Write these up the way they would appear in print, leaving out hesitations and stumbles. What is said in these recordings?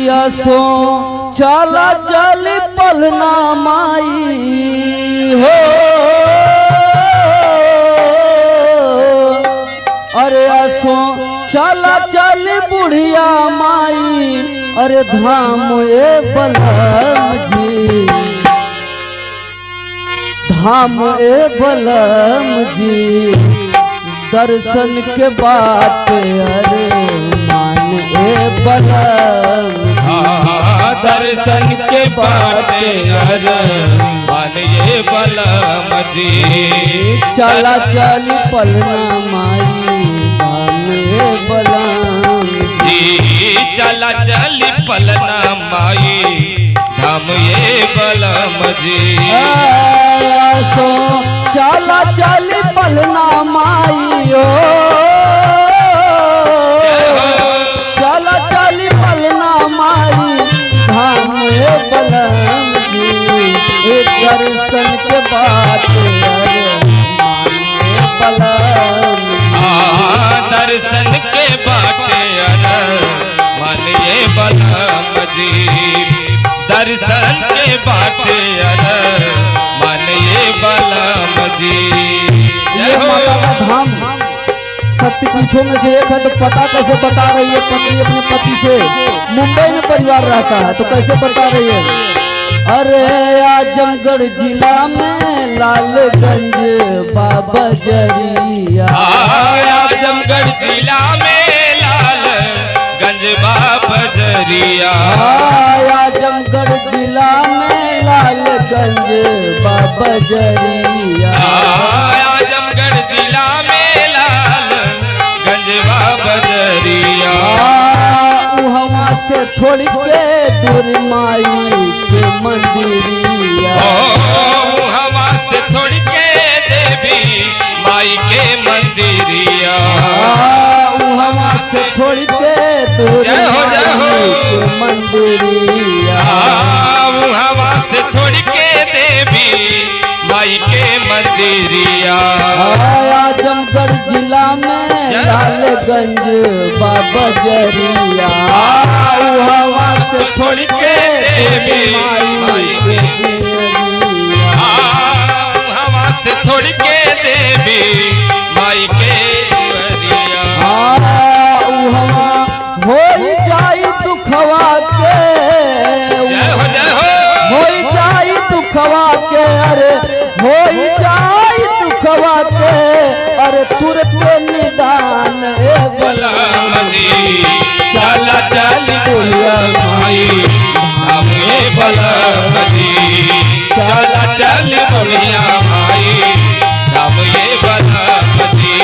किया सो चला चल पलना माई हो। अरे असो चला चल बुढ़िया माई, अरे धाम ए बलम जी, धाम ए बलम जी, दर्शन के बात अरे मान ए बलम, दर्शन के बात अरे मान ए बलम जी। चला चल पलना माई धाम ए बलम जी, चला चल पलना माई धाम ए बलम जी। सो चला चल पलना माई ओ, चला चल पलना माई धाम ए बलम जी, एक दर्शन के बात अरे मान ए बलम, दर्शन के बाटे अरे मान ए बलम जी। दर्शन के बाटे अरे मान ए बलम जी। ये माता का धाम शक्तिपीठों में से एक है, तो पता कैसे बता रही है पत्नी अपने पति से? मुंबई में परिवार रहता है तो कैसे बता रही है? अरे आजमगढ़ जिला में लालगंज बाबा जरिया, आजमगढ़ जिला में लालगंज बाबा जरिया, आजमगढ़ जिला में लालगंज बाबा जरिया, आजमगढ़ जिला में लालगंज बाबा जरिया। वहाँ से थोड़ी के दूर माई के मंदिरिया, हवा से थोड़ी के देवी माई के मंदिरिया, वहाँ से थोड़ी के दूर जय हो जय हो के मंदिरिया, हवा से थोड़ी के देवी माई के मंदिरिया। आजमगढ़ जिला में लालगंज बाबा जरिया, हवा से थोड़ी के देवी माई के दियरिया, हवा से थोड़ी के देवी माई के दियरिया। हो जाई दुखवा के, जय हो जाई दुखवा के, अरे हो जाई दुखवा के, अरे तुरंत निदान ए बलम जी। चला चल बुढ़िया माई धाम ए बलम जी। चला चल बुढ़िया माई धाम ए बलम जी।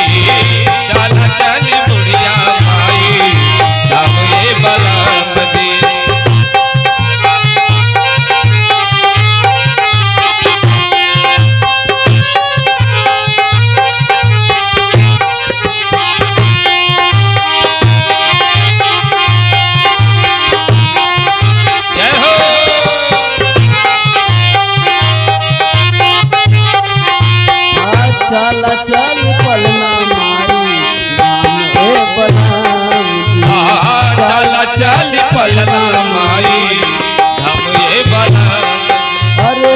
चला चल बुढ़िया माई धाम ए बलम जी। चला चल पलना माई धाम ए बलम जी, चला चल पलना माई धाम ए बलम। अरे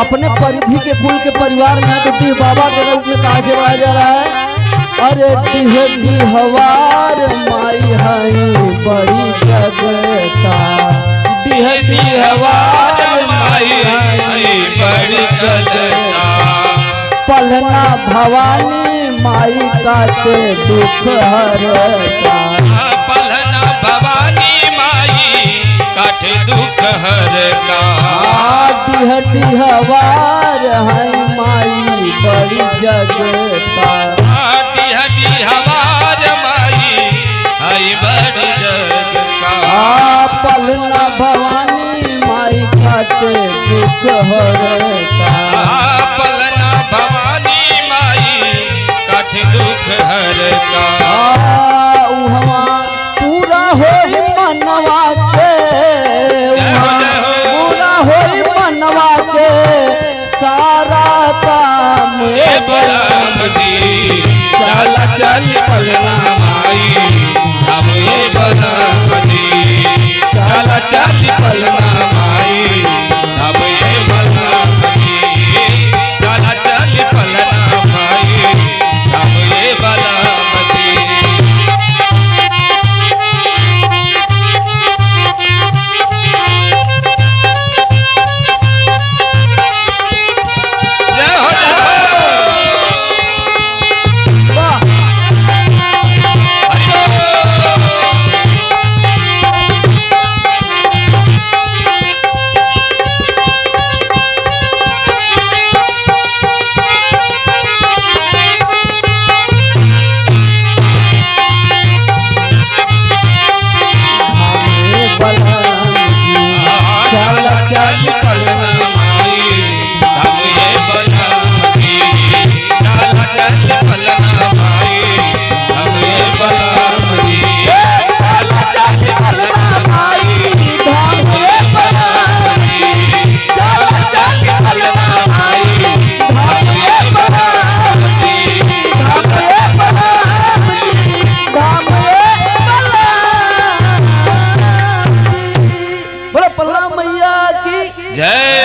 अपने परिधि के कुल के परिवार में है तो डी बाबा के रूप में कहा से रहा जा रहा है? अरे डी हवार माई है बड़ी जगता, दी हवार माई है बड़ी जगता, पलना भवानी माई काटे दुख हरता, पलना भवानी माई काटे दुख हरता, हवार है माई बड़ी जगता, हवार माई है बड़ी जगता, पलना भवानी माई काटे दुख हरता, पलना भवानी माई काटे दुख हरता। पूरा होई मनवा के, पूरा होई मनवा के सारा काम ए बलम जी। चला चल पलना माई धाम ए बलम जी। चला जय